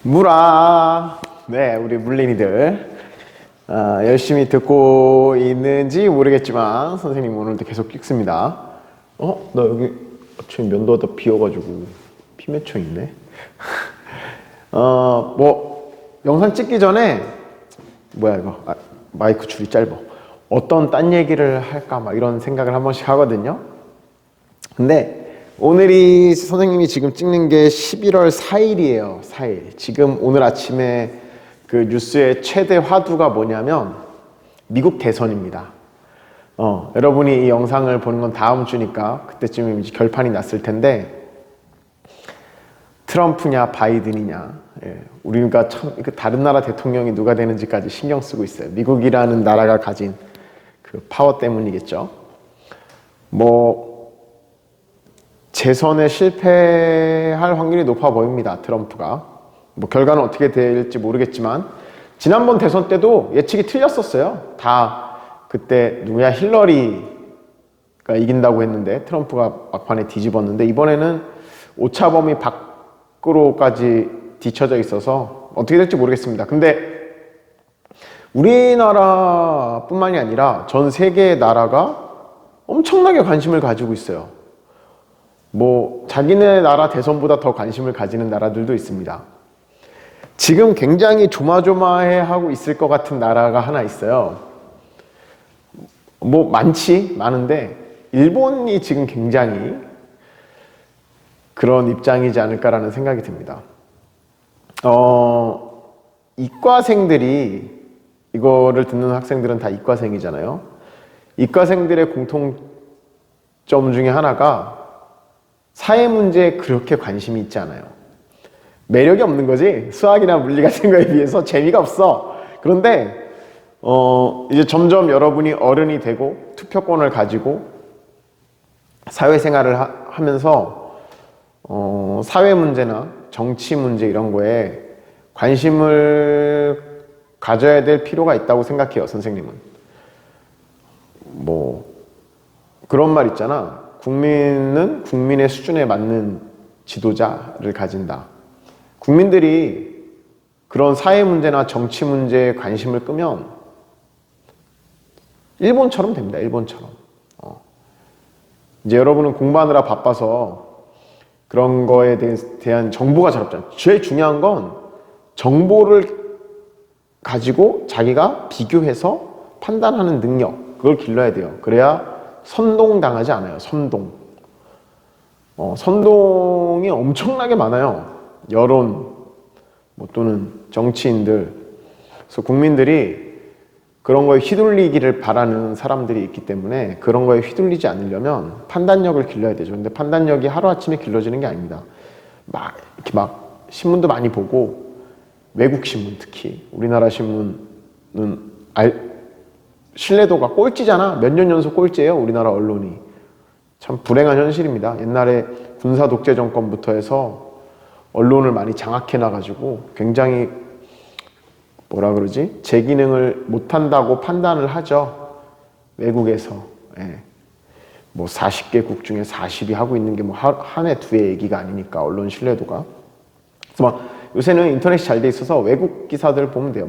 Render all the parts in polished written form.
물아. 네, 우리 물린이들 열심히 듣고 있는지 모르겠지만 선생님 오늘도 계속 읽습니다. 나 여기 지금 면도하다 비어가지고 피 맺혀 있네. 영상 찍기 전에 뭐야 이거 마이크 줄이 짧아. 어떤 딴 얘기를 할까 막 이런 생각을 한 번씩 하거든요. 근데 오늘이 선생님이 지금 찍는 게 11월 4일이에요. 4일. 지금 오늘 아침에 그 뉴스의 최대 화두가 뭐냐면 미국 대선입니다. 여러분이 이 영상을 보는 건 다음 주니까 그때쯤에 이제 결판이 났을 텐데 트럼프냐 바이든이냐. 우리가 참 다른 나라 대통령이 누가 되는지까지 신경 쓰고 있어요. 미국이라는 나라가 가진 그 파워 때문이겠죠. 재선에 실패할 확률이 높아 보입니다. 트럼프가. 결과는 어떻게 될지 모르겠지만 지난번 대선 때도 예측이 틀렸었어요. 다 그때 누구야 힐러리가 이긴다고 했는데 트럼프가 막판에 뒤집었는데 이번에는 오차범위 밖으로까지 뒤쳐져 있어서 어떻게 될지 모르겠습니다. 근데 우리나라뿐만이 아니라 전 세계의 나라가 엄청나게 관심을 가지고 있어요. 자기네 나라 대선보다 더 관심을 가지는 나라들도 있습니다. 지금 굉장히 조마조마해하고 있을 것 같은 나라가 하나 있어요. 많은데 일본이 지금 굉장히 그런 입장이지 않을까라는 생각이 듭니다. 이과생들이 이거를 듣는 학생들은 다 이과생이잖아요. 이과생들의 공통점 중에 하나가 사회 문제에 그렇게 관심이 있지 않아요. 매력이 없는 거지. 수학이나 물리 같은 거에 비해서 재미가 없어. 그런데 이제 점점 여러분이 어른이 되고 투표권을 가지고 사회생활을 하면서 사회 문제나 정치 문제 이런 거에 관심을 가져야 될 필요가 있다고 생각해요. 선생님은. 그런 말 있잖아. 국민은 국민의 수준에 맞는 지도자를 가진다. 국민들이 그런 사회 문제나 정치 문제에 관심을 끄면 일본처럼 됩니다. 일본처럼. 이제 여러분은 공부하느라 바빠서 그런 거에 대한 정보가 잘 없잖아요. 제일 중요한 건 정보를 가지고 자기가 비교해서 판단하는 능력, 그걸 길러야 돼요. 그래야 선동당하지 않아요. 선동이 엄청나게 많아요. 여론 또는 정치인들. 그래서 국민들이 그런 거에 휘둘리기를 바라는 사람들이 있기 때문에 그런 거에 휘둘리지 않으려면 판단력을 길러야 되죠. 근데 판단력이 하루아침에 길러지는 게 아닙니다. 이렇게 신문도 많이 보고 외국 신문 특히 우리나라 신문은 신뢰도가 꼴찌잖아. 몇 년 연속 꼴찌예요. 우리나라 언론이. 참 불행한 현실입니다. 옛날에 군사 독재 정권부터 해서 언론을 많이 장악해놔가지고 굉장히 제 기능을 못한다고 판단을 하죠. 외국에서. 40개국 중에 40이 하고 있는 게 한 해, 두 해 얘기가 아니니까 언론 신뢰도가. 그래서 요새는 인터넷이 잘 돼 있어서 외국 기사들 보면 돼요.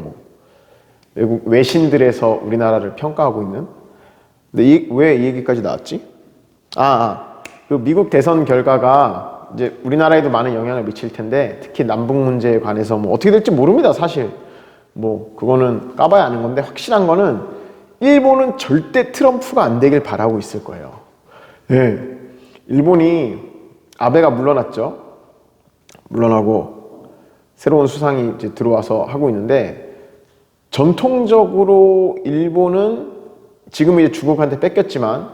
외국 외신들에서 우리나라를 평가하고 있는. 근데 왜 이 얘기까지 나왔지? 그 미국 대선 결과가 이제 우리나라에도 많은 영향을 미칠 텐데 특히 남북 문제에 관해서 어떻게 될지 모릅니다. 사실 그거는 까봐야 아는 건데 확실한 거는 일본은 절대 트럼프가 안 되길 바라고 있을 거예요. 일본이 아베가 물러났죠. 물러나고 새로운 수상이 이제 들어와서 하고 있는데 전통적으로 일본은 지금 이제 중국한테 뺏겼지만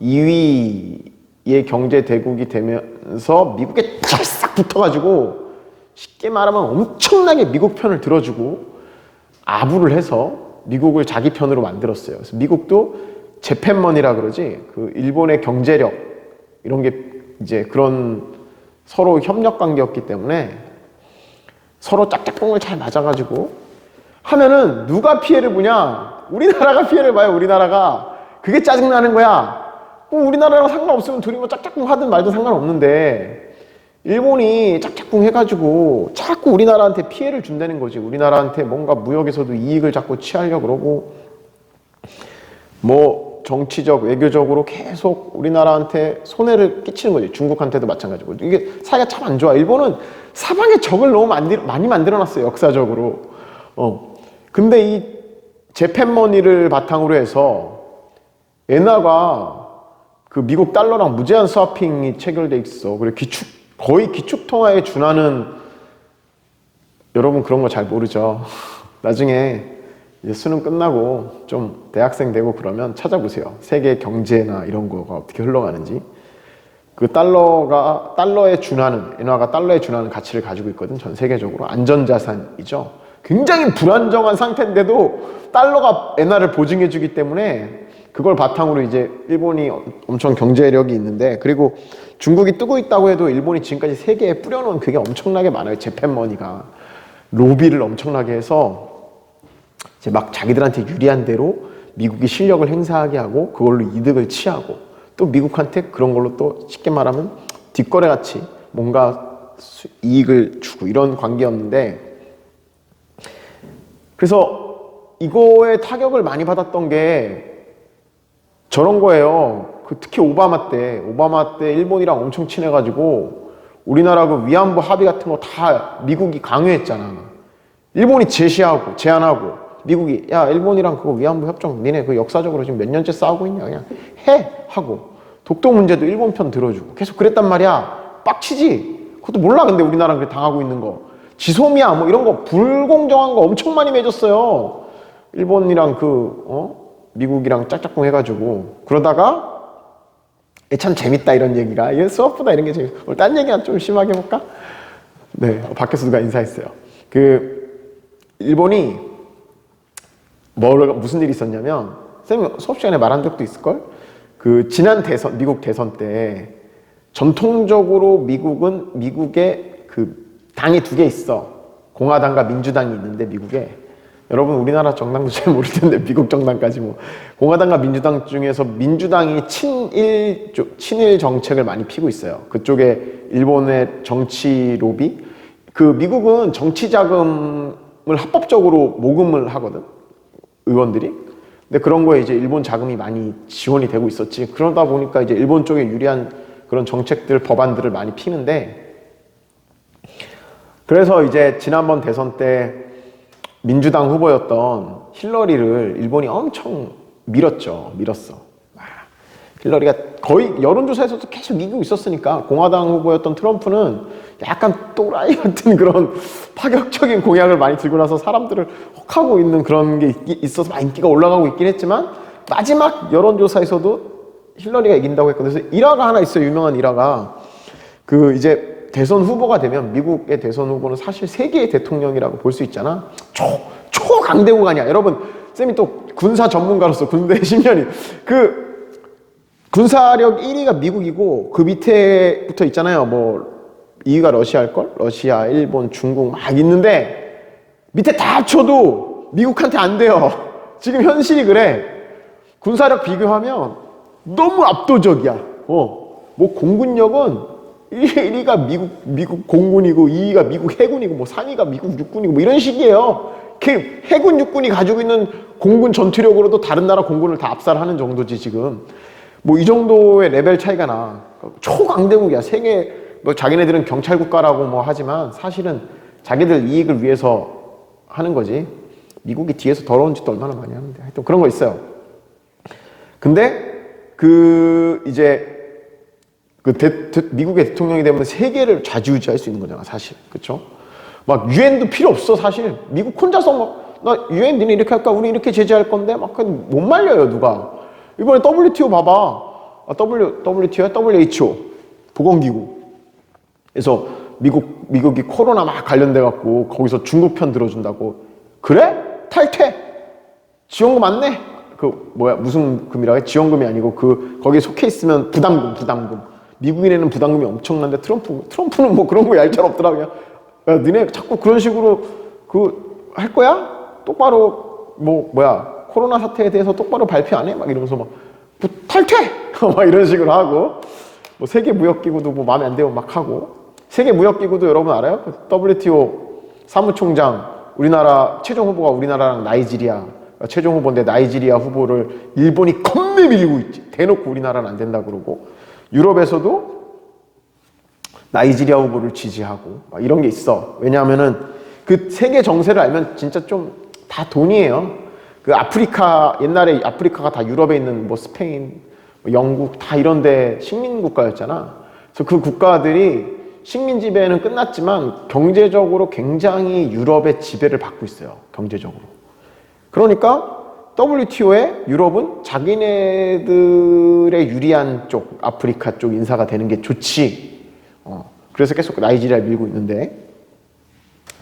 2위의 경제 대국이 되면서 미국에 쫙싹 붙어가지고 쉽게 말하면 엄청나게 미국 편을 들어주고 아부를 해서 미국을 자기 편으로 만들었어요. 그래서 미국도 재팬머니라 그러지. 그 일본의 경제력 이런 게 이제 그런 서로 협력 관계였기 때문에 서로 짝짝꿍을 잘 맞아가지고 하면은 누가 피해를 보냐? 우리나라가 피해를 봐요. 우리나라가. 그게 짜증나는 거야. 우리나라랑 상관없으면 둘이 짝짝꿍 하든 말든 상관없는데 일본이 짝짝꿍 해가지고 자꾸 우리나라한테 피해를 준다는 거지. 우리나라한테 뭔가 무역에서도 이익을 자꾸 취하려고 그러고, 뭐 정치적, 외교적으로 계속 우리나라한테 손해를 끼치는 거지. 중국한테도 마찬가지고. 이게 사이가 참 안 좋아. 일본은 사방에 적을 너무 많이 만들어놨어요, 역사적으로. 근데 이 재팬머니를 바탕으로 해서 엔화가 그 미국 달러랑 무제한 스와핑이 체결돼 있어. 그리고 거의 기축통화에 준하는, 여러분 그런 거 잘 모르죠. 나중에 이제 수능 끝나고 좀 대학생 되고 그러면 찾아보세요. 세계 경제나 이런 거가 어떻게 흘러가는지. 그 달러에 준하는, 엔화가 달러에 준하는 가치를 가지고 있거든. 전 세계적으로 안전자산이죠. 굉장히 불안정한 상태인데도 달러가 엔화를 보증해 주기 때문에 그걸 바탕으로 이제 일본이 엄청 경제력이 있는데, 그리고 중국이 뜨고 있다고 해도 일본이 지금까지 세계에 뿌려놓은 그게 엄청나게 많아요. 재팬머니가 로비를 엄청나게 해서 이제 막 자기들한테 유리한 대로 미국이 실력을 행사하게 하고 그걸로 이득을 취하고, 또 미국한테 그런 걸로 또 쉽게 말하면 뒷거래 같이 뭔가 이익을 주고, 이런 관계였는데, 그래서 이거에 타격을 많이 받았던 게 저런 거예요. 특히 오바마 때 일본이랑 엄청 친해가지고 우리나라 그 위안부 합의 같은 거 다 미국이 강요했잖아. 일본이 제안하고 미국이, 야, 일본이랑 그거 위안부 협정 니네 그 역사적으로 지금 몇 년째 싸우고 있냐, 그냥 해 하고, 독도 문제도 일본 편 들어주고 계속 그랬단 말이야. 빡치지. 그것도 몰라. 근데 우리나라는 그렇게 당하고 있는 거, 지소미아 뭐 이런 거 불공정한 거 엄청 많이 맺었어요. 일본이랑 미국이랑 짝짝꿍 해가지고. 그러다가 참 재밌다 이런 얘기가, 이게 수업보다 이런 게 재밌어. 오늘 딴 얘기나 좀 심하게 해볼까? 네, 밖에서 누가 인사했어요. 일본이 무슨 일이 있었냐면, 쌤이 수업 시간에 말한 적도 있을걸? 지난 미국 대선 때 전통적으로 미국에 당이 두 개 있어. 공화당과 민주당이 있는데, 미국에. 여러분 우리나라 정당도 잘 모를 텐데 미국 정당까지 뭐. 공화당과 민주당 중에서 민주당이 친일 정책을 많이 피고 있어요. 그쪽에 일본의 정치 로비. 미국은 정치 자금을 합법적으로 모금을 하거든, 의원들이. 근데 그런 거에 이제 일본 자금이 많이 지원이 되고 있었지. 그러다 보니까 이제 일본 쪽에 유리한 그런 정책들, 법안들을 많이 피는데, 그래서 이제 지난번 대선 때 민주당 후보였던 힐러리를 일본이 엄청 밀었어. 힐러리가 거의 여론조사에서도 계속 이기고 있었으니까, 공화당 후보였던 트럼프는 약간 또라이 같은 그런 파격적인 공약을 많이 들고 나서 사람들을 혹하고 있는 그런 게 있어서 막 인기가 올라가고 있긴 했지만, 마지막 여론조사에서도 힐러리가 이긴다고 했거든요. 그래서 일화가 하나 있어요. 유명한 일화가. 이제 대선 후보가 되면, 미국의 대선 후보는 사실 세계의 대통령이라고 볼 수 있잖아. 초강대국가 아니야. 여러분, 쌤이 또 군사 전문가로서 군대 10년이, 군사력 1위가 미국이고, 그 밑에 붙어 있잖아요. 뭐 2위가 러시아일걸? 러시아, 일본, 중국 막 있는데, 밑에 다 합쳐도 미국한테 안 돼요. 지금 현실이 그래. 군사력 비교하면 너무 압도적이야. 뭐 공군력은 1위가 미국 공군이고, 2위가 미국 해군이고, 뭐 3위가 미국 육군이고, 뭐 이런 식이에요. 해군 육군이 가지고 있는 공군 전투력으로도 다른 나라 공군을 다 압살하는 정도지 지금. 뭐 이 정도의 레벨 차이가 나. 초강대국이야. 세계, 뭐 자기네들은 경찰 국가라고 뭐 하지만 사실은 자기들 이익을 위해서 하는 거지. 미국이 뒤에서 더러운 짓도 얼마나 많이 하는데. 하여튼 그런 거 있어요. 근데 이제 미국의 대통령이 되면 세계를 좌지우지할 수 있는 거잖아, 사실. 그쵸? 막 유엔도 필요 없어, 사실. 미국 혼자서 나 유엔 니네 이렇게 할까? 우리 이렇게 제재할 건데? 막 못 말려요, 누가. 이번에 WTO 봐봐. WTO야? WHO. 보건기구. 그래서 미국이 코로나 막 관련돼갖고 거기서 중국 편 들어준다고. 그래? 탈퇴. 지원금 안 내? 무슨 금이라고 해? 지원금이 아니고 거기에 속해 있으면 부담금. 미국인에는 부담금이 엄청난데 트럼프는 뭐 그런 거 얄짤없더라. 그냥 야, 니네 자꾸 그런 식으로 할 거야? 똑바로 코로나 사태에 대해서 똑바로 발표 안 해? 막 이러면서 막 탈퇴! 막 이런 식으로 하고, 뭐 세계무역기구도 뭐 마음에 안 들면 막 하고. 세계무역기구도 여러분 알아요? WTO 사무총장 우리나라 최종 후보가 우리나라랑 나이지리아 최종 후보인데 나이지리아 후보를 일본이 겁내 밀고 있지. 대놓고 우리나라는 안 된다 그러고 유럽에서도 나이지리아 후보를 지지하고 막 이런 게 있어. 왜냐하면은 그 세계 정세를 알면 진짜 좀 다 돈이에요. 그 아프리카 옛날에 아프리카가 다 유럽에 있는 뭐 스페인, 뭐 영국 다 이런데 식민 국가였잖아. 그래서 그 국가들이 식민 지배는 끝났지만 경제적으로 굉장히 유럽의 지배를 받고 있어요. 경제적으로. 그러니까 WTO에 유럽은 자기네들의 유리한 쪽, 아프리카 쪽 인사가 되는 게 좋지. 그래서 계속 나이지리아를 밀고 있는데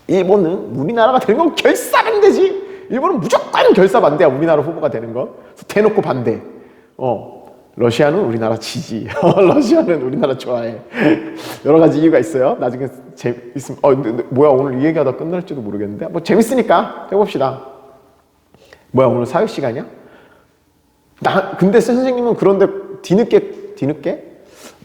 일본은 우리나라가 되는 건 결사 반대지. 일본은 무조건 결사 반대야. 우리나라 후보가 되는 거. 그래서 대놓고 반대. 러시아는 우리나라 지지. 러시아는 우리나라 좋아해. 여러 가지 이유가 있어요. 나중에 재밌으면 뭐야 오늘 이 얘기하다 끝날지도 모르겠는데 뭐 재밌으니까 해봅시다. 뭐야 오늘 사회 시간이야? 근데 선생님은 그런데 뒤늦게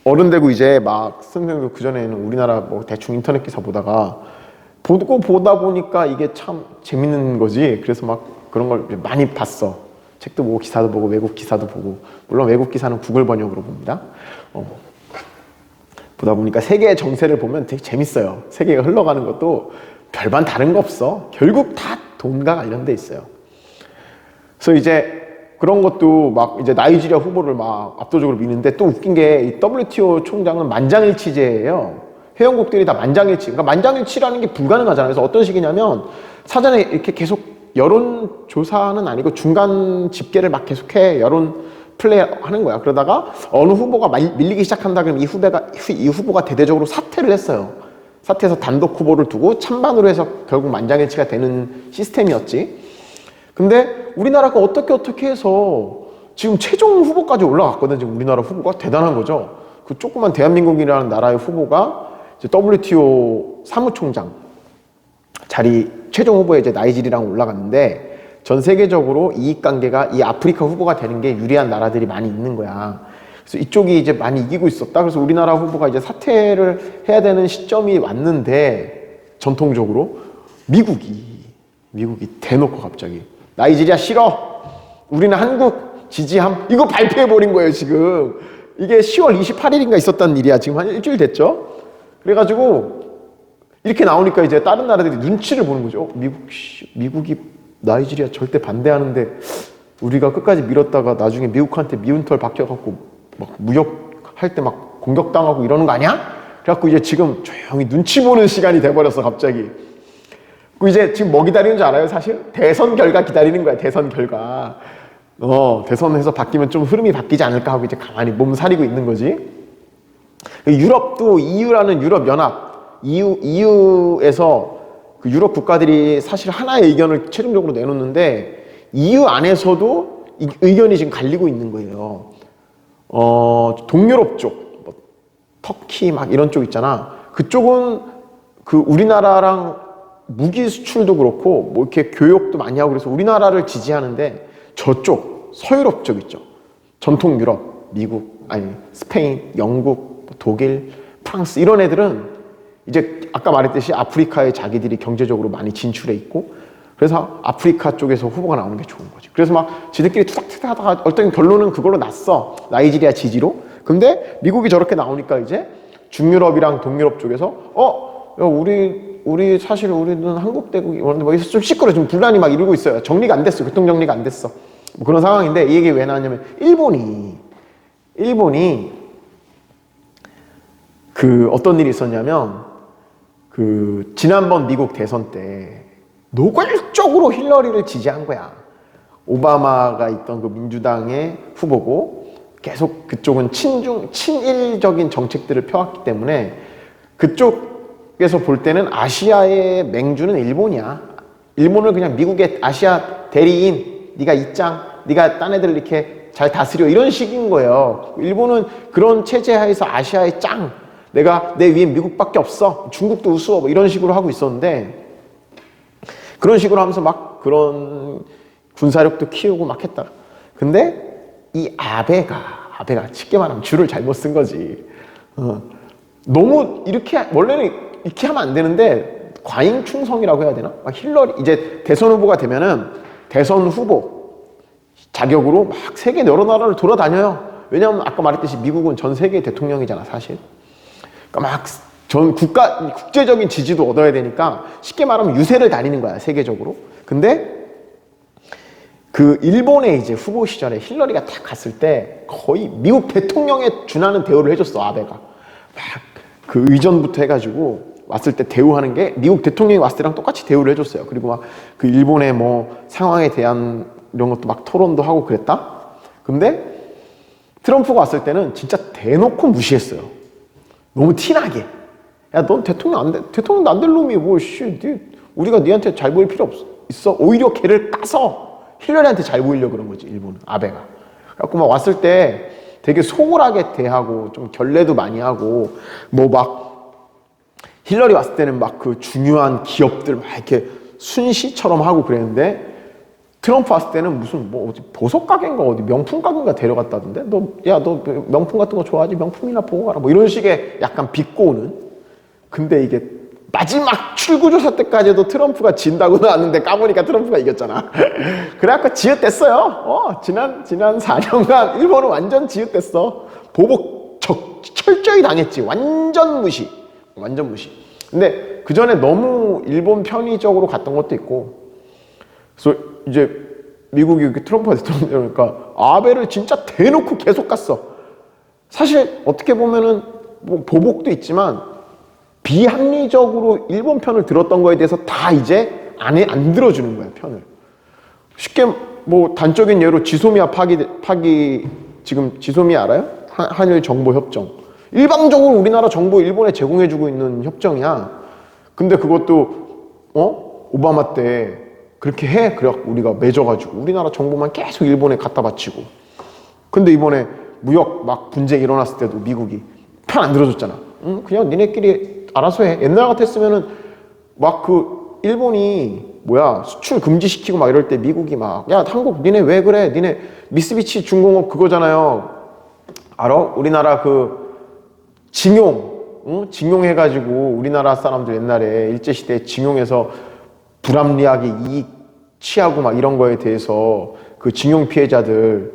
어른 되고 이제 막 선생님도 그 전에는 우리나라 뭐 대충 인터넷 기사 보다가 보다 보니까 이게 참 재밌는 거지. 그래서 막 그런 걸 많이 봤어. 책도 보고 기사도 보고 외국 기사도 보고. 물론 외국 기사는 구글 번역으로 봅니다. 보다 보니까 세계의 정세를 보면 되게 재밌어요. 세계가 흘러가는 것도 별반 다른 거 없어. 결국 다 돈과 관련돼 있어요. 그래서 이제 그런 것도 막 이제 나이지리아 후보를 막 압도적으로 미는데 또 웃긴 게 이 WTO 총장은 만장일치제예요. 회원국들이 다 만장일치. 그러니까 만장일치라는 게 불가능하잖아요. 그래서 어떤 식이냐면 사전에 이렇게 계속 여론조사는 아니고 중간 집계를 막 계속해. 여론 플레이 하는 거야. 그러다가 어느 후보가 밀리기 시작한다 그러면 이 후보가 대대적으로 사퇴를 했어요. 사퇴해서 단독 후보를 두고 찬반으로 해서 결국 만장일치가 되는 시스템이었지. 근데 우리나라가 어떻게 해서 지금 최종 후보까지 올라갔거든. 지금 우리나라 후보가 대단한 거죠. 그 조그만 대한민국이라는 나라의 후보가 이제 WTO 사무총장 자리 최종 후보에 이제 나이지리아랑 올라갔는데 전 세계적으로 이익관계가 이 아프리카 후보가 되는 게 유리한 나라들이 많이 있는 거야. 그래서 이쪽이 이제 많이 이기고 있었다. 그래서 우리나라 후보가 이제 사퇴를 해야 되는 시점이 왔는데 전통적으로 미국이 대놓고 갑자기 나이지리아 싫어. 우리는 한국 지지함. 이거 발표해버린 거예요, 지금. 이게 10월 28일인가 있었던 일이야. 지금 한 일주일 됐죠? 그래가지고 이렇게 나오니까 이제 다른 나라들이 눈치를 보는 거죠. 미국이 나이지리아 절대 반대하는데 우리가 끝까지 밀었다가 나중에 미국한테 미운 털 박혀갖고 막 무역할 때 막 공격당하고 이러는 거 아니야? 그래갖고 이제 지금 조용히 눈치 보는 시간이 돼버렸어, 갑자기. 그 이제 지금 뭐 기다리는 줄 알아요, 사실? 대선 결과 기다리는 거야, 대선 결과. 대선에서 바뀌면 좀 흐름이 바뀌지 않을까 하고 이제 가만히 몸살이고 있는 거지. 유럽도 EU라는 유럽연합, EU에서 그 유럽 국가들이 사실 하나의 의견을 최종적으로 내놓는데 EU 안에서도 의견이 지금 갈리고 있는 거예요. 동유럽 쪽, 뭐, 터키 막 이런 쪽 있잖아. 그쪽은 그 우리나라랑 무기 수출도 그렇고 뭐 이렇게 교역도 많이 하고 그래서 우리나라를 지지하는데 저쪽 서유럽 쪽 있죠. 전통 유럽, 미국, 아니 스페인, 영국, 독일, 프랑스 이런 애들은 이제 아까 말했듯이 아프리카에 자기들이 경제적으로 많이 진출해 있고 그래서 아프리카 쪽에서 후보가 나오는 게 좋은 거지. 그래서 막 지들끼리 투닥투닥 하다가 어떤 결론은 그걸로 났어. 나이지리아 지지로. 근데 미국이 저렇게 나오니까 이제 중유럽이랑 동유럽 쪽에서 야, 우리 사실 우리는 한국 대국이 뭐 좀 시끄러 좀 분란이 막 이루고 있어요. 정리가 안 됐어. 교통 정리가 안 됐어. 뭐 그런 상황인데 이 얘기 왜 나왔냐면 일본이 그 어떤 일이 있었냐면 그 지난번 미국 대선 때 노골적으로 힐러리를 지지한 거야. 오바마가 있던 그 민주당의 후보고 계속 그쪽은 친일적인 정책들을 펴왔기 때문에 그쪽에서 볼 때는 아시아의 맹주는 일본이야. 일본을 그냥 미국의 아시아 대리인, 네가 입장, 네가 딴 애들 이렇게 잘 다스려 이런 식인 거예요. 일본은 그런 체제 하에서 아시아의 짱, 내가 내 위에 미국밖에 없어, 중국도 우스워 뭐 이런 식으로 하고 있었는데 그런 식으로 하면서 막 그런 군사력도 키우고 막 했다. 근데 이 아베가 쉽게 말하면 줄을 잘못 쓴 거지. 너무 이렇게 원래는 이렇게 하면 안 되는데 과잉 충성이라고 해야 되나? 막 힐러리 이제 대선 후보가 되면은 대선 후보 자격으로 막 세계 여러 나라를 돌아다녀요. 왜냐하면 아까 말했듯이 미국은 전 세계 대통령이잖아 사실. 그러니까 막 전 국제적인 지지도 얻어야 되니까 쉽게 말하면 유세를 다니는 거야 세계적으로. 근데 그 일본에 이제 후보 시절에 힐러리가 딱 갔을 때 거의 미국 대통령에 준하는 대우를 해줬어 아베가. 막 그 의전부터 해가지고 왔을 때 대우하는 게 미국 대통령이 왔을 때랑 똑같이 대우를 해줬어요. 그리고 막 그 일본의 뭐 상황에 대한 이런 것도 막 토론도 하고 그랬다. 근데 트럼프가 왔을 때는 진짜 대놓고 무시했어요. 너무 티나게. 야, 넌 대통령도 안 될 놈이 뭐, 우리가 니한테 잘 보일 필요 있어. 오히려 걔를 까서 힐러리한테 잘 보이려고 그런 거지, 일본은, 아베가. 그래갖고 막 왔을 때 되게 소홀하게 대하고, 좀 결례도 많이 하고, 뭐 막, 힐러리 왔을 때는 막 그 중요한 기업들 막 이렇게 순시처럼 하고 그랬는데, 트럼프 왔을 때는 무슨 뭐 어디 보석 가게인가 어디 명품 가게인가 데려갔다던데 너 명품 같은 거 좋아하지? 명품이나 보고 가라 뭐 이런 식의 약간 비꼬는. 근데 이게 마지막 출구조사 때까지도 트럼프가 진다고 나왔는데 까보니까 트럼프가 이겼잖아. 그래갖고 지읒댔어요. 지난 4년간 일본은 완전 지읒댔어. 보복 철저히 당했지. 완전 무시. 근데 그 전에 너무 일본 편의적으로 갔던 것도 있고. 그래서 이제 미국이 이렇게 트럼프가 대통령이니까 아베를 진짜 대놓고 계속 갔어. 사실 어떻게 보면은 뭐 보복도 있지만 비합리적으로 일본 편을 들었던 거에 대해서 다 이제 안 들어주는 거야 편을. 쉽게 뭐 단적인 예로 지소미아 파기 지금 지소미아 알아요? 한일 정보 협정. 일방적으로 우리나라 정보 일본에 제공해주고 있는 협정이야. 근데 그것도 오바마 때 그렇게 해. 그래갖고 우리가 맺어가지고 우리나라 정보만 계속 일본에 갖다 바치고. 근데 이번에 무역 막 분쟁 일어났을 때도 미국이 편 안 들어줬잖아. 그냥 니네끼리 알아서 해. 옛날 같았으면은 막 그 일본이 수출 금지시키고 막 이럴 때 미국이 막 야 한국 니네 왜 그래? 니네 미쓰비시 중공업 그거잖아요. 알아? 우리나라 그 징용해가지고 우리나라 사람들 옛날에 일제시대에 징용해서 불합리하게 이익 취하고 막 이런 거에 대해서 그 징용 피해자들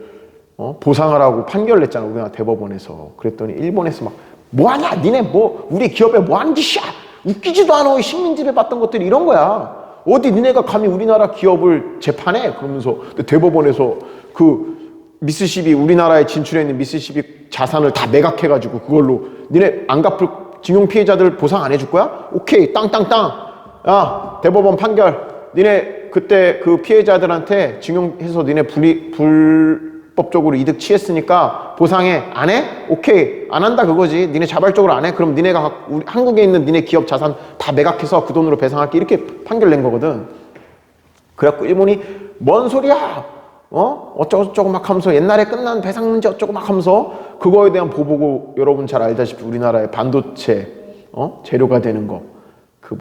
보상하라고 판결 냈잖아 우리나라 대법원에서. 그랬더니 일본에서 막 뭐하냐 니네 뭐 우리 기업에 뭐하는 짓이야 웃기지도 않아 식민지배 받던 것들이 이런 거야. 어디 니네가 감히 우리나라 기업을 재판해? 그러면서 대법원에서 그 미쓰시비 우리나라에 진출해 있는 미쓰시비 자산을 다 매각해가지고 그걸로 니네 안 갚을 징용 피해자들 보상 안 해줄 거야? 오케이 땅땅땅. 야 대법원 판결 니네 그때 그 피해자들한테 징용해서 니네 불법적으로 이득 취했으니까 보상해. 안 해? 오케이. 안 한다 그거지. 니네 자발적으로 안 해? 그럼 니네가 한국에 있는 니네 기업 자산 다 매각해서 그 돈으로 배상할게. 이렇게 판결 낸 거거든. 그래갖고 일본이 뭔 소리야? 어쩌고저쩌고 막 하면서 옛날에 끝난 배상 문제 어쩌고 막 하면서 그거에 대한 보복을 여러분 잘 알다시피 우리나라의 반도체 재료가 되는 거 그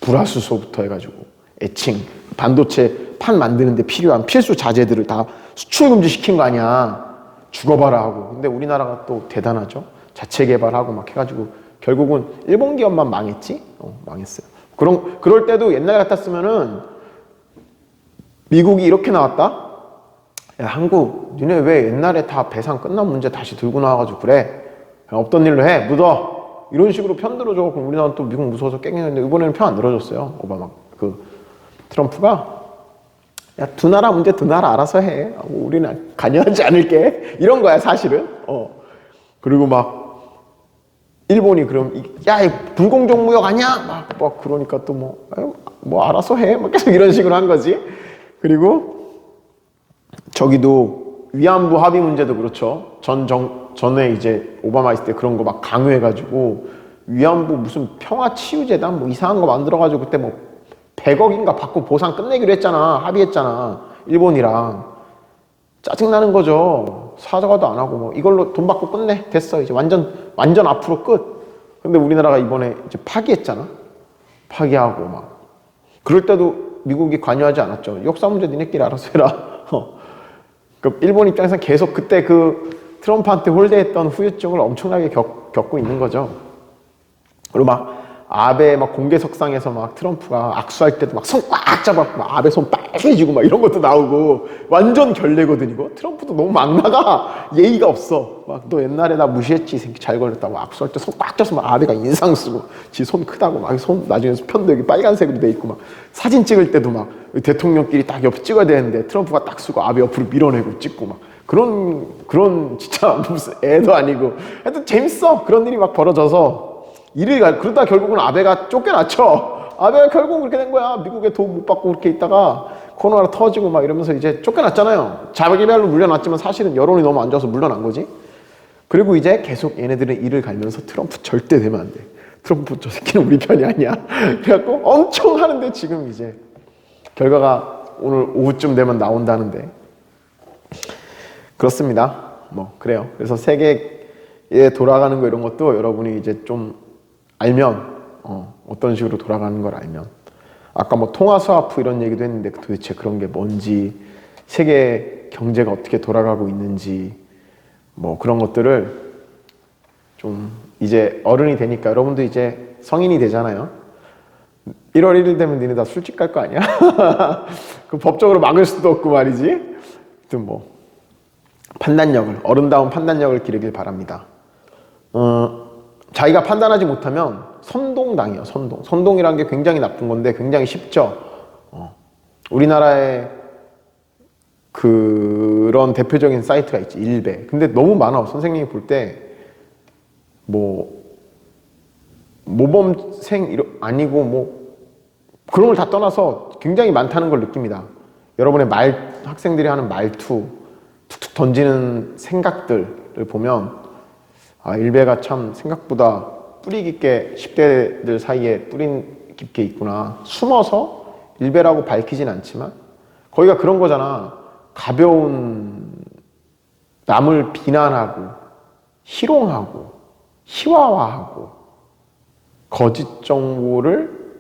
불화수소부터 해가지고 애칭 반도체 판 만드는데 필요한 필수 자재들을 다 수출 금지시킨 거 아니야. 죽어봐라 하고. 근데 우리나라가 또 대단하죠. 자체 개발하고 막 해가지고 결국은 일본 기업만 망했지. 망했어요. 그럴 때도 옛날 같았으면은 미국이 이렇게 나왔다. 야 한국 니네 왜 옛날에 다 배상 끝난 문제 다시 들고 나와가지고 그래. 없던 일로 해. 묻어. 이런 식으로 편 들어줘. 그럼 우리나라는 또 미국 무서워서 깽했는데 이번에는 편 안 들어줬어요. 오바마 트럼프가 야 두 나라 문제 두 나라 알아서 해. 우리는 관여하지 않을게. 이런 거야 사실은. 그리고 막 일본이 그럼 야 불공정 무역 아니야? 막 그러니까 또 뭐 알아서 해. 막 계속 이런 식으로 한 거지. 그리고 저기도 위안부 합의 문제도 그렇죠. 전에 이제 오바마 있을 때 그런 거 막 강요해가지고 위안부 무슨 평화치유재단 뭐 이상한 거 만들어가지고 그때 100억인가 받고 보상 끝내기로 했잖아. 합의했잖아. 일본이랑. 짜증나는 거죠. 사과도 안 하고 이걸로 돈 받고 끝내. 됐어. 이제 완전 앞으로 끝. 근데 우리나라가 이번에 이제 파기했잖아. 파기하고 막. 그럴 때도 미국이 관여하지 않았죠. 역사 문제 니네끼리 알아서 해라. 그러니까 일본 입장에서 계속 그때 그 트럼프한테 홀대했던 후유증을 엄청나게 겪고 있는 거죠. 그리고 막 아베 막 공개석상에서 막 트럼프가 악수할 때도 막 손 꽉 잡아 막 아베 손 빨개지고 막 이런 것도 나오고 완전 결례거든 이거. 트럼프도 너무 막 나가. 예의가 없어. 막 너 옛날에 나 무시했지 이 새끼 잘 걸렸다고 악수할 때 손 꽉 쥐어서 막 아베가 인상 쓰고 지 손 크다고 막 손 나중에 편도 여기 빨간색으로 돼 있고 막 사진 찍을 때도 막 대통령끼리 딱 옆에 찍어야 되는데 트럼프가 딱 쓰고 아베 옆으로 밀어내고 찍고 막 그런 진짜 무슨 애도 아니고 하여튼 재밌어. 그런 일이 막 벌어져서 그러다 결국은 아베가 쫓겨났죠. 아베가 결국 그렇게 된 거야. 미국에 도움 못 받고 그렇게 있다가 코로나 터지고 막 이러면서 이제 쫓겨났잖아요. 자기별로 물려났지만 사실은 여론이 너무 안 좋아서 물러난 거지. 그리고 이제 계속 얘네들은 이를 갈면서 트럼프 절대 되면 안 돼. 트럼프 저 새끼는 우리 편이 아니야. 그래갖고 엄청 하는데 지금 이제 결과가 오늘 오후쯤 되면 나온다는데 그렇습니다. 뭐 그래요. 그래서 세계에 돌아가는 거 이런 것도 여러분이 이제 좀 알면 어떤 식으로 돌아가는 걸 알면 아까 뭐 통화스와프 이런 얘기도 했는데 도대체 그런 게 뭔지 세계 경제가 어떻게 돌아가고 있는지 뭐 그런 것들을 좀 이제 어른이 되니까 여러분도 이제 성인이 되잖아요. 1월 1일 되면 니네 다 술집 갈 거 아니야? 그 법적으로 막을 수도 없고 말이지. 하여튼 뭐 어른다운 판단력을 기르길 바랍니다. 자기가 판단하지 못하면 선동당해요. 선동이라는 게 굉장히 나쁜 건데 굉장히 쉽죠. 우리나라에 그런 대표적인 사이트가 있지. 일베. 근데 너무 많아. 선생님이 볼 때 뭐 모범생 아니고 뭐 그런 걸 다 떠나서 굉장히 많다는 걸 느낍니다. 여러분의 학생들이 하는 말투, 툭툭 던지는 생각들을 보면 일베가 참 생각보다 뿌리 깊게 10대들 사이에 뿌리 깊게 있구나. 숨어서 일베라고 밝히진 않지만 거기가 그런 거잖아. 가벼운 남을 비난하고 희롱하고 희화화하고 거짓 정보를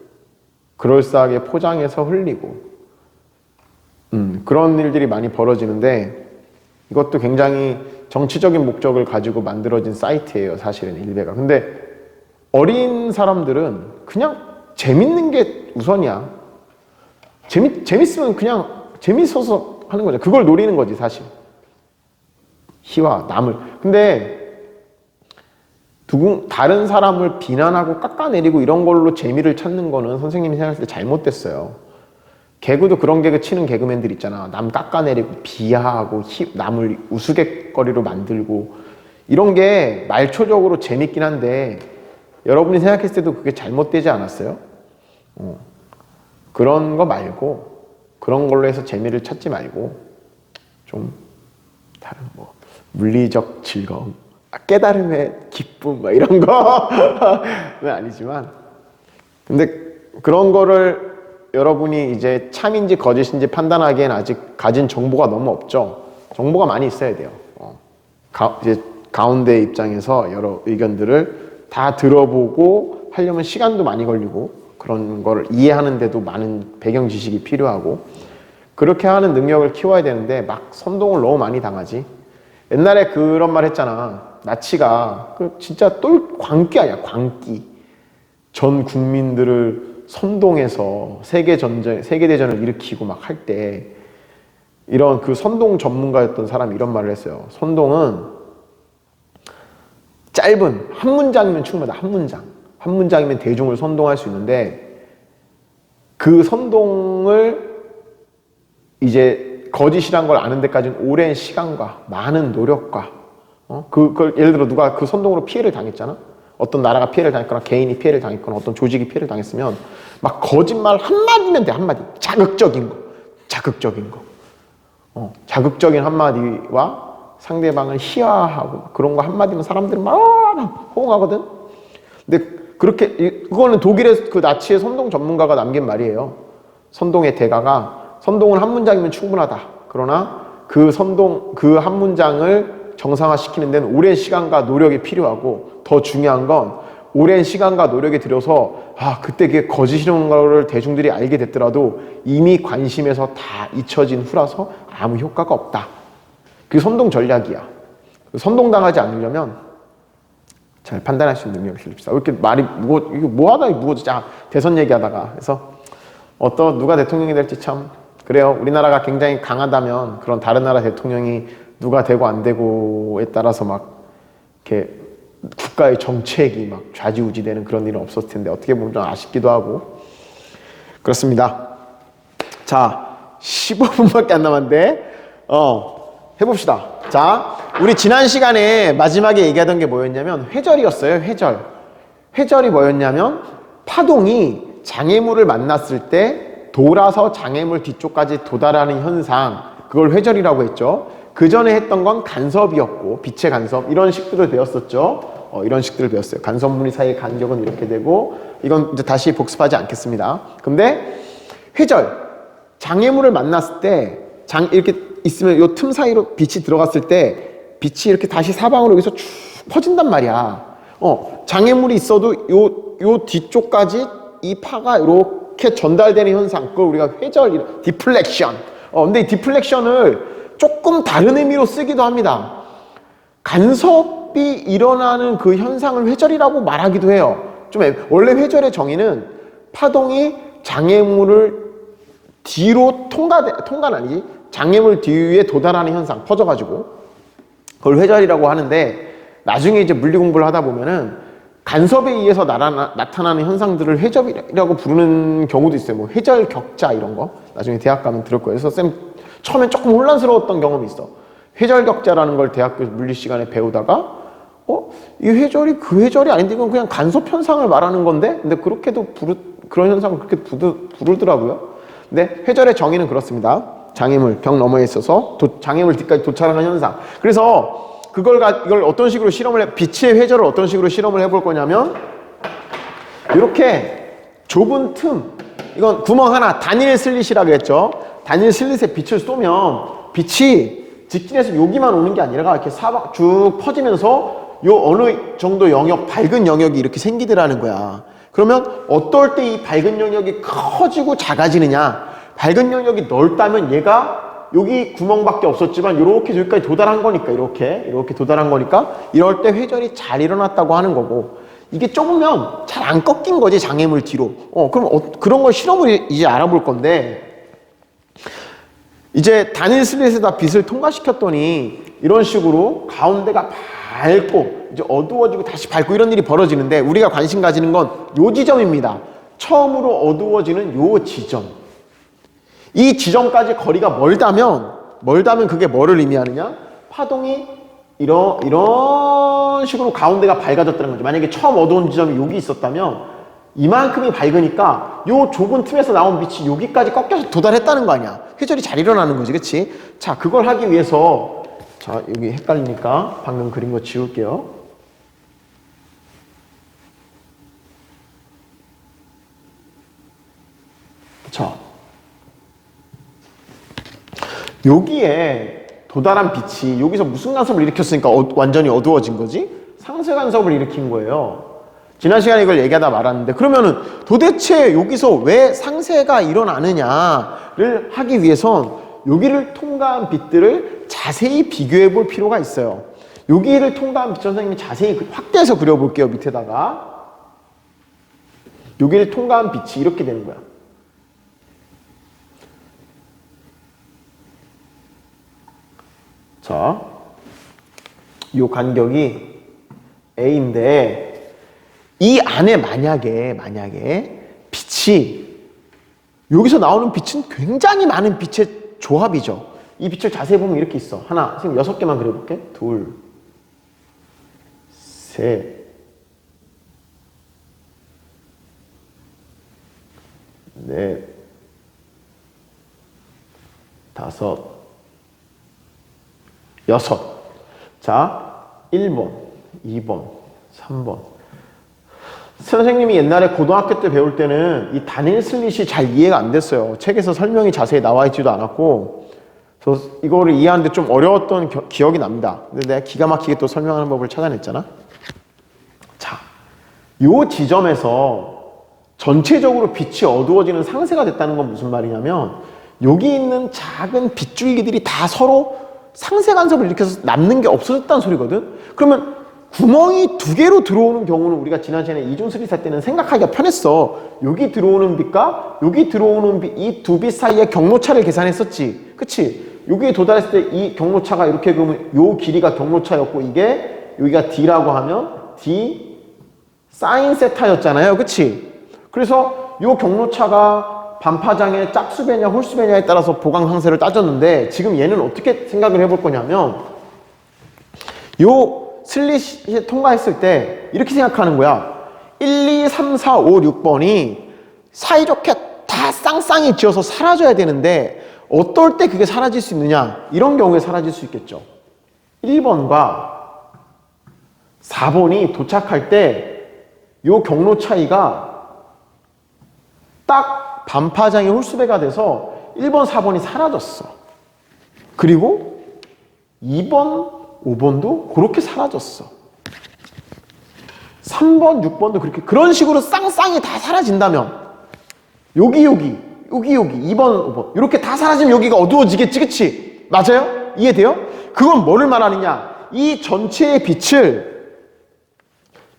그럴싸하게 포장해서 흘리고 그런 일들이 많이 벌어지는데 이것도 굉장히 정치적인 목적을 가지고 만들어진 사이트예요. 사실은 일베가. 근데 어린 사람들은 그냥 재밌는 게 우선이야. 재밌으면 그냥 재밌어서 하는 거죠. 그걸 노리는 거지 사실. 희화, 남을. 근데 다른 사람을 비난하고 깎아내리고 이런 걸로 재미를 찾는 거는 선생님이 생각했을 때 잘못됐어요. 개그도 그런 개그 치는 개그맨들 있잖아. 남 깎아내리고 비하하고 남을 우스갯거리로 만들고 이런 게 말초적으로 재밌긴 한데 여러분이 생각했을 때도 그게 잘못되지 않았어요? 그런 거 말고 그런 걸로 해서 재미를 찾지 말고 좀 다른 뭐 물리적 즐거움, 깨달음의 기쁨 뭐 이런 거는 아니지만 근데 그런 거를 여러분이 이제 참인지 거짓인지 판단하기엔 아직 가진 정보가 너무 없죠. 정보가 많이 있어야 돼요. 이제 가운데 입장에서 여러 의견들을 다 들어보고 하려면 시간도 많이 걸리고 그런 거를 이해하는데도 많은 배경 지식이 필요하고 그렇게 하는 능력을 키워야 되는데 막 선동을 너무 많이 당하지. 옛날에 그런 말 했잖아. 나치가 진짜 광기 아니야. 광기. 전 국민들을 선동해서 세계대전을 일으키고 막 할 때 이런 그 선동 전문가였던 사람이 이런 말을 했어요. 선동은 짧은 한 문장이면 충분하다. 한 문장이면 대중을 선동할 수 있는데 그 선동을 이제 거짓이란 걸 아는 데까지는 오랜 시간과 많은 노력과 그걸 예를 들어 누가 그 선동으로 피해를 당했잖아. 어떤 나라가 피해를 당했거나 개인이 피해를 당했거나 어떤 조직이 피해를 당했으면 막 거짓말 한마디면 돼. 한마디. 자극적인 거. 자극적인 한마디와 상대방을 희화하고 그런 거 한마디면 사람들은 막 호응하거든. 근데 그렇게 그거는 독일의 그 나치의 선동 전문가가 남긴 말이에요. 선동의 대가가 선동은 한 문장이면 충분하다. 그러나 그 한 문장을 정상화시키는 데는 오랜 시간과 노력이 필요하고 더 중요한 건 오랜 시간과 노력이 들여서 그때 그게 거짓이라는 거를 대중들이 알게 됐더라도 이미 관심에서 다 잊혀진 후라서 아무 효과가 없다. 그게 선동 전략이야. 선동당하지 않으려면 잘 판단할 수 있는 능력을 길릅시다. 왜 이렇게 말이 이거 뭐하다 무거워지자 대선 얘기하다가. 그래서 누가 대통령이 될지 참 그래요. 우리나라가 굉장히 강하다면 그런 다른 나라 대통령이 누가 되고 안 되고에 따라서 막 이렇게 국가의 정책이 막 좌지우지되는 그런 일은 없었을 텐데 어떻게 보면 좀 아쉽기도 하고 그렇습니다. 자, 15분밖에 안 남았는데 해봅시다. 자, 우리 지난 시간에 마지막에 얘기하던 게 뭐였냐면 회절이었어요. 회절이 뭐였냐면 파동이 장애물을 만났을 때 돌아서 장애물 뒤쪽까지 도달하는 현상, 그걸 회절이라고 했죠. 그 전에 했던 건 간섭이었고, 빛의 간섭, 이런 식들을 배웠었죠. 이런 식들을 배웠어요. 간섭무늬 사이의 간격은 이렇게 되고, 이건 이제 다시 복습하지 않겠습니다. 근데 회절, 장애물을 만났을 때 이렇게 있으면 요 틈 사이로 빛이 들어갔을 때 빛이 이렇게 다시 사방으로 여기서 쭉 퍼진단 말이야. 장애물이 있어도 요 뒤쪽까지 이 파가 이렇게 전달되는 현상, 그걸 우리가 회절, 디플렉션. 근데 이 디플렉션을 조금 다른 의미로 쓰기도 합니다. 간섭이 일어나는 그 현상을 회절이라고 말하기도 해요. 원래 회절의 정의는 파동이 장애물을 뒤로 통과는 아니지, 장애물 뒤에 도달하는 현상, 퍼져가지고 그걸 회절이라고 하는데, 나중에 이제 물리 공부를 하다 보면은 간섭에 의해서 나타나는 현상들을 회절이라고 부르는 경우도 있어요. 뭐 회절 격자 이런 거 나중에 대학 가면 들을 거예요. 그래서 쌤 처음엔 조금 혼란스러웠던 경험이 있어. 회절 격자라는 걸 대학교 물리 시간에 배우다가 이 회절이 그 회절이 아닌데 이건 그냥 간섭 현상을 말하는 건데, 근데 그렇게도 그런 현상을 그렇게 부르더라고요. 근데 회절의 정의는 그렇습니다. 장애물, 벽 너머에 있어서 장애물 뒤까지 도착하는 현상. 그래서 이걸 어떤 식으로 빛의 회절을 어떤 식으로 실험을 해볼 거냐면, 이렇게 좁은 틈, 이건 구멍 하나, 단일 슬릿이라고 했죠. 단일 슬릿에 빛을 쏘면 빛이 직진해서 여기만 오는 게 아니라 이렇게 사방 쭉 퍼지면서 요 어느 정도 영역, 밝은 영역이 이렇게 생기더라는 거야. 그러면 어떨 때 이 밝은 영역이 커지고 작아지느냐? 밝은 영역이 넓다면 얘가 여기 구멍밖에 없었지만 이렇게 저기까지 도달한 거니까, 이렇게 도달한 거니까 이럴 때 회절이 잘 일어났다고 하는 거고, 이게 좁으면 잘 안 꺾인 거지, 장애물 뒤로. 그럼 그런 걸 실험을 이제 알아볼 건데, 이제 단일 슬릿에다 빛을 통과시켰더니 이런 식으로 가운데가 밝고 이제 어두워지고 다시 밝고 이런 일이 벌어지는데, 우리가 관심 가지는 건 요 지점입니다. 처음으로 어두워지는 요 지점. 이 지점까지 거리가 멀다면 그게 뭐를 의미하느냐? 파동이 이런 식으로 가운데가 밝아졌다는 거죠. 만약에 처음 어두운 지점이 여기 있었다면 이만큼이 밝으니까 요 좁은 틈에서 나온 빛이 여기까지 꺾여서 도달했다는 거 아니야. 회절이 잘 일어나는 거지, 그치? 자, 그걸 하기 위해서, 자, 여기 헷갈리니까 방금 그린 거 지울게요. 자, 여기에 도달한 빛이 여기서 무슨 간섭을 일으켰으니까 완전히 어두워진 거지? 상쇄 간섭을 일으킨 거예요. 지난 시간에 이걸 얘기하다 말았는데, 그러면은 도대체 여기서 왜 상쇄가 일어나느냐를 하기 위해선 여기를 통과한 빛들을 자세히 비교해 볼 필요가 있어요. 여기를 통과한 빛, 선생님이 자세히 확대해서 그려볼게요. 밑에다가 여기를 통과한 빛이 이렇게 되는 거야. 자, 이 간격이 A인데, 이 안에 만약에 빛이, 여기서 나오는 빛은 굉장히 많은 빛의 조합이죠. 이 빛을 자세히 보면 이렇게 있어. 하나, 선생님 6개만 그려볼게. 둘, 셋, 넷, 다섯, 6. 자, 1번, 2번, 3번. 선생님이 옛날에 고등학교 때 배울 때는 이 단일 슬릿이 잘 이해가 안 됐어요. 책에서 설명이 자세히 나와 있지도 않았고, 그래서 이거를 이해하는데 좀 어려웠던 기억이 납니다. 근데 내가 기가 막히게 또 설명하는 법을 찾아냈잖아. 자, 요 지점에서 전체적으로 빛이 어두워지는 상쇄가 됐다는 건 무슨 말이냐면, 여기 있는 작은 빛줄기들이 다 서로 상쇄 간섭을 일으켜서 남는 게 없어졌다는 소리거든. 그러면 구멍이 두 개로 들어오는 경우는 우리가 지난 시간에 이중 슬릿 할 때는 생각하기가 편했어. 여기 들어오는 빛과 여기 들어오는 빛, 이 두 빛 사이의 경로차를 계산했었지. 그치? 여기에 도달했을 때 이 경로차가 이렇게 그러면 요 길이가 경로차였고 이게 여기가 D라고 하면 D 사인 세타였잖아요. 그치? 그래서 요 경로차가 반파장의 짝수배냐 홀수배냐에 따라서 보강 상세를 따졌는데 지금 얘는 어떻게 생각을 해볼 거냐면 요 슬릿이 통과했을 때 이렇게 생각하는 거야. 1, 2, 3, 4, 5, 6번이 사이좋게 다 쌍쌍이 지어서 사라져야 되는데 어떨 때 그게 사라질 수 있느냐? 이런 경우에 사라질 수 있겠죠. 1번과 4번이 도착할 때 요 경로 차이가 딱 반파장의 홀수배가 돼서 1번, 4번이 사라졌어. 그리고 2번, 5번도 그렇게 사라졌어. 3번, 6번도 그렇게 그런 식으로 쌍쌍이 다 사라진다면 여기 2번, 5번 이렇게 다 사라지면 여기가 어두워지겠지, 그치? 맞아요? 이해돼요? 그건 뭐를 말하느냐? 이 전체의 빛을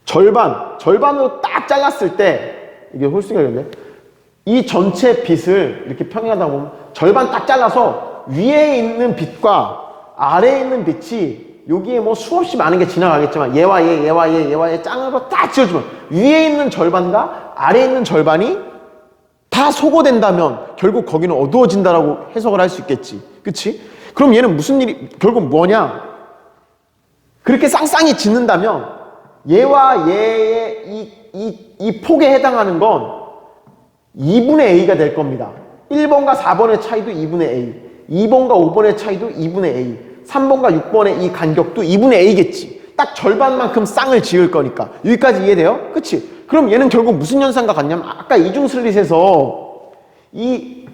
절반으로 딱 잘랐을 때 이게 홀수가 되는데 이 전체 빛을 이렇게 평행하다 보면 절반 딱 잘라서 위에 있는 빛과 아래에 있는 빛이 여기에 뭐 수없이 많은 게 지나가겠지만 얘와 얘 짱으로 딱 지어주면 위에 있는 절반과 아래에 있는 절반이 다 소거된다면 결국 거기는 어두워진다라고 해석을 할 수 있겠지. 그치? 그럼 얘는 무슨 일이 결국 뭐냐? 그렇게 쌍쌍이 짓는다면 얘와 얘의 이 폭에 해당하는 건 2분의 A가 될 겁니다. 1번과 4번의 차이도 2분의 A, 2번과 5번의 차이도 2분의 A, 3번과 6번의 이 간격도 2분의 A겠지. 딱 절반만큼 쌍을 지을 거니까. 여기까지 이해돼요? 그치? 그럼 얘는 결국 무슨 현상과 같냐면 아까 이중 슬릿에서 이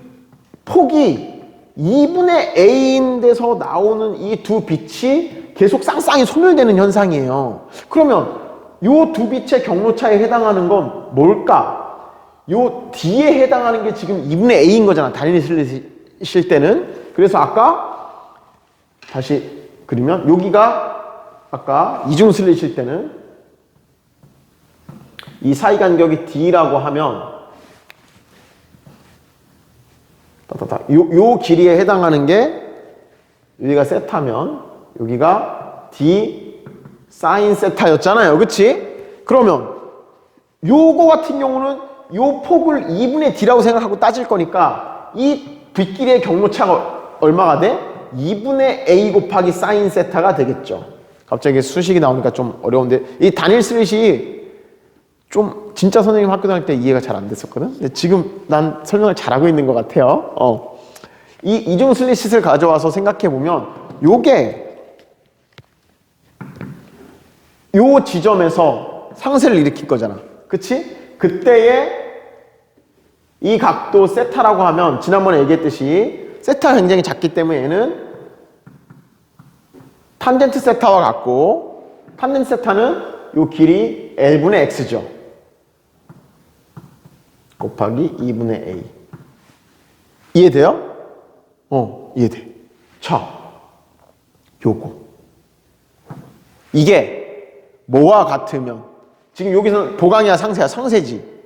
폭이 2분의 A인 데서 나오는 이 두 빛이 계속 쌍쌍이 소멸되는 현상이에요. 그러면 요 두 빛의 경로차에 해당하는 건 뭘까? 요 D에 해당하는 게 지금 2분의 A인 거잖아. 단일 슬릿일 때는. 그래서 아까 다시 그리면 여기가 아까 이중 슬릿일 때는 이 사이 간격이 D라고 하면 요 길이에 해당하는 게 여기가 세타면 여기가 D 사인 세타였잖아요. 그치? 그러면 요거 같은 경우는 요 폭을 2분의 D라고 생각하고 따질 거니까 이 빛길이의 경로차가 얼마가 돼? 2분의 A 곱하기 사인 세타가 되겠죠. 갑자기 수식이 나오니까 좀 어려운데 이 단일 슬릿이 좀 진짜 선생님 학교 다닐 때 이해가 잘 안 됐었거든. 근데 지금 난 설명을 잘하고 있는 것 같아요. 이 이중 슬릿을 가져와서 생각해 보면 요게 요 지점에서 상세를 일으킬 거잖아. 그치? 그때의 이 각도 세타라고 하면 지난번에 얘기했듯이 세타가 굉장히 작기 때문에 얘는 탄젠트 세타와 같고 탄젠트 세타는 요 길이 L분의 X죠. 곱하기 2분의 A. 이해돼요? 이해돼. 자, 요거. 이게 뭐와 같으면 지금 여기서는 보강이야 상세야 상세지.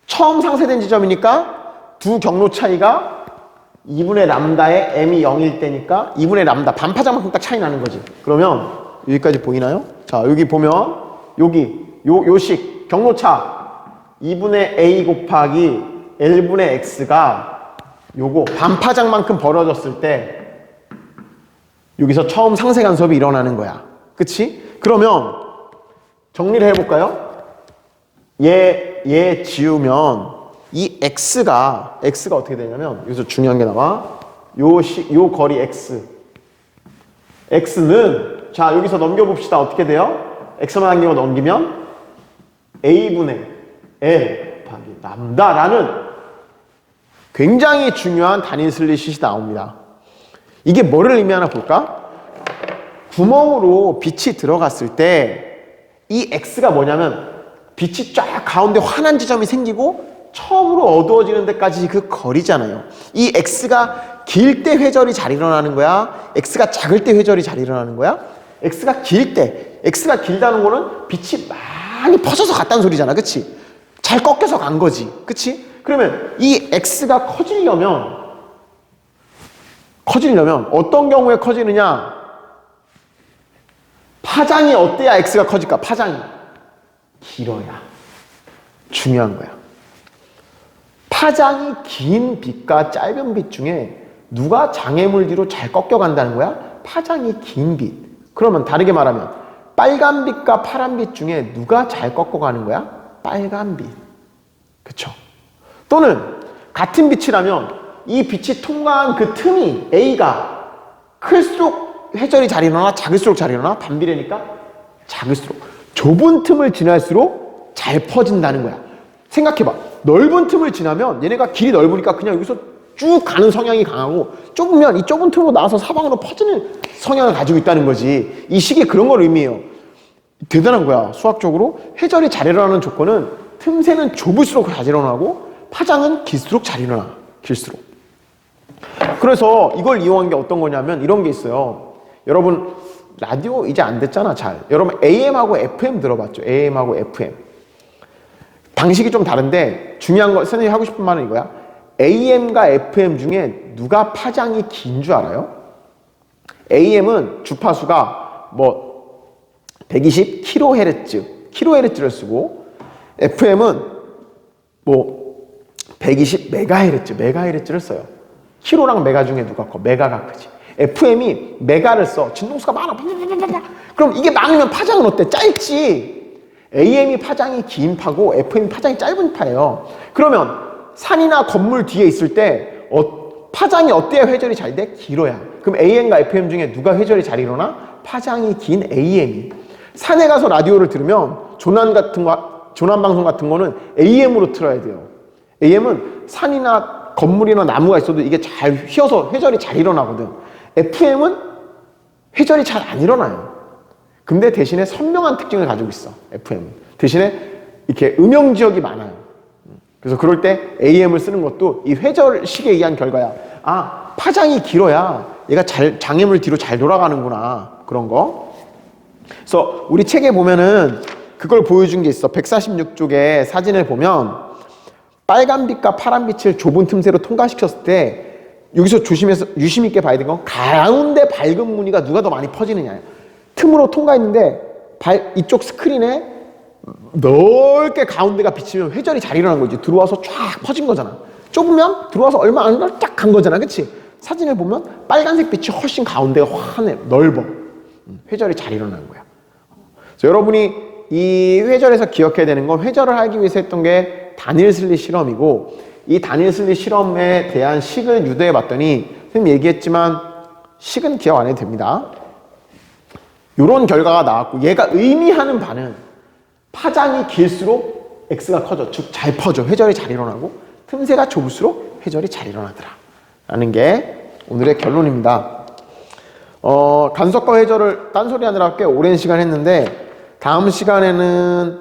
처음 상세된 지점이니까 두 경로 차이가 2분의 람다에 m이 0일 때니까 2분의 람다 반파장만큼 딱 차이 나는 거지. 그러면 여기까지 보이나요? 자, 여기 보면 여기 요식 경로차 2분의 a 곱하기 l분의 x가 요거 반파장만큼 벌어졌을 때 여기서 처음 상세 간섭이 일어나는 거야. 그치? 그러면 정리를 해볼까요? 얘 지우면 이 x가 어떻게 되냐면 여기서 중요한 게 나와. 요 거리 x는 자 여기서 넘겨봅시다. 어떻게 돼요? x만 한 개만 넘기면 a분의 l 곱하기 람다라는 굉장히 중요한 단일 슬릿이 나옵니다. 이게 뭐를 의미하나 볼까? 구멍으로 빛이 들어갔을 때 이 x가 뭐냐면 빛이 쫙 가운데 환한 지점이 생기고 처음으로 어두워지는 데까지 그 거리잖아요. 이 x가 길 때 회절이 잘 일어나는 거야? x가 작을 때 회절이 잘 일어나는 거야? x가 길 때 x가 길다는 거는 빛이 많이 퍼져서 갔다는 소리잖아. 그치? 잘 꺾여서 간 거지. 그치? 그러면 이 x가 커지려면 어떤 경우에 커지느냐? 파장이 어때야 x가 커질까? 파장이 길어야. 중요한 거야. 파장이 긴 빛과 짧은 빛 중에 누가 장애물 뒤로 잘 꺾여간다는 거야? 파장이 긴 빛. 그러면 다르게 말하면 빨간 빛과 파란 빛 중에 누가 잘 꺾어가는 거야? 빨간 빛. 그쵸? 또는 같은 빛이라면 이 빛이 통과한 그 틈이 A가 클수록 회절이 잘 일어나 작을수록 잘 일어나? 반비례니까 작을수록. 좁은 틈을 지날수록 잘 퍼진다는 거야. 생각해봐. 넓은 틈을 지나면 얘네가 길이 넓으니까 그냥 여기서 쭉 가는 성향이 강하고 좁으면 이 좁은 틈으로 나와서 사방으로 퍼지는 성향을 가지고 있다는 거지. 이 식이 그런 걸 의미해요. 대단한 거야. 수학적으로 회절이 잘 일어나는 조건은 틈새는 좁을수록 잘 일어나고 파장은 길수록 잘 일어나. 길수록. 그래서 이걸 이용한 게 어떤 거냐면 이런 게 있어요. 여러분 라디오 이제 안 됐잖아 잘. 여러분 AM하고 FM 들어봤죠? AM하고 FM. 방식이 좀 다른데 중요한 거 선생님이 하고 싶은 말은 이거야. AM과 FM 중에 누가 파장이 긴 줄 알아요? AM은 주파수가 뭐 120kHz를 쓰고 FM은 뭐 120MHz를 써요. 키로랑 메가 중에 누가 커? 메가가 크지. FM이 메가를 써. 진동수가 많아. 그럼 이게 많으면 파장은 어때? 짧지. AM이 파장이 긴 파고 FM이 파장이 짧은 파예요. 그러면 산이나 건물 뒤에 있을 때 파장이 어때야 회절이 잘 돼? 길어야. 그럼 AM과 FM 중에 누가 회절이 잘 일어나? 파장이 긴 AM이. 산에 가서 라디오를 들으면 조난 방송 같은 거는 AM으로 틀어야 돼요. AM은 산이나 건물이나 나무가 있어도 이게 잘 휘어서 회절이 잘 일어나거든. FM은 회절이 잘 안 일어나요. 근데 대신에 선명한 특징을 가지고 있어. FM은. 대신에 이렇게 음영 지역이 많아요. 그래서 그럴 때 AM을 쓰는 것도 이 회절식에 의한 결과야. 아, 파장이 길어야 얘가 장애물 뒤로 잘 돌아가는구나. 그런 거. 그래서 우리 책에 보면은 그걸 보여준 게 있어. 146쪽에 사진을 보면 빨간 빛과 파란 빛을 좁은 틈새로 통과시켰을 때 여기서 유심 있게 봐야 되는 건 가운데 밝은 무늬가 누가 더 많이 퍼지느냐예요. 틈으로 통과했는데 이쪽 스크린에 넓게 가운데가 비치면 회절이 잘 일어난 거지. 들어와서 쫙 퍼진 거잖아. 좁으면 들어와서 얼마 안 걸 딱 간 거잖아. 그치? 사진을 보면 빨간색 빛이 훨씬 가운데가 환해, 넓어. 회절이 잘 일어나는 거야. 그래서 여러분이 이 회절에서 기억해야 되는 건 회절을 하기 위해서 했던 게 다닐 슬릿 실험이고 이 다닐 슬릿 실험에 대한 식을 유도해 봤더니 선생님 얘기했지만 식은 기억 안 해도 됩니다. 이런 결과가 나왔고 얘가 의미하는 바는 파장이 길수록 X가 커져. 즉 잘 퍼져. 회절이 잘 일어나고 틈새가 좁을수록 회절이 잘 일어나더라. 라는 게 오늘의 결론입니다. 간섭과 회절을 딴소리 하느라 꽤 오랜 시간 했는데 다음 시간에는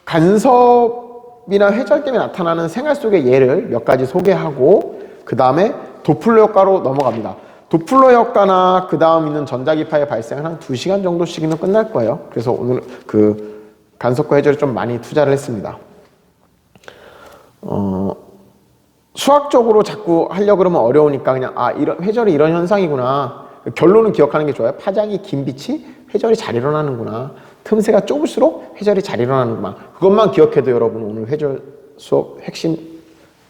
간섭이나 회절 때문에 나타나는 생활 속의 예를 몇 가지 소개하고 그 다음에 도플러 효과로 넘어갑니다. 도플러 효과나 그 다음 있는 전자기파의 발생은 한 2시간 정도씩이면 끝날 거예요. 그래서 오늘 그 간섭과 회절에 좀 많이 투자를 했습니다. 수학적으로 자꾸 하려고 그러면 어려우니까 그냥 이런 회절이 이런 현상이구나. 결론은 기억하는 게 좋아요. 파장이 긴 빛이 회절이 잘 일어나는구나. 틈새가 좁을수록 회절이 잘 일어나는구나. 그것만 기억해도 여러분 오늘 회절 수업 핵심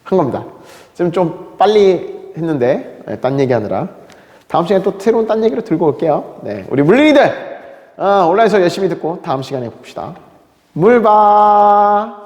한 겁니다. 지금 좀 빨리 했는데 딴 얘기하느라 다음 시간에 또 새로운 딴 얘기를 들고 올게요. 네, 우리 물린이들 온라인 수업 열심히 듣고 다음 시간에 봅시다. 물 봐.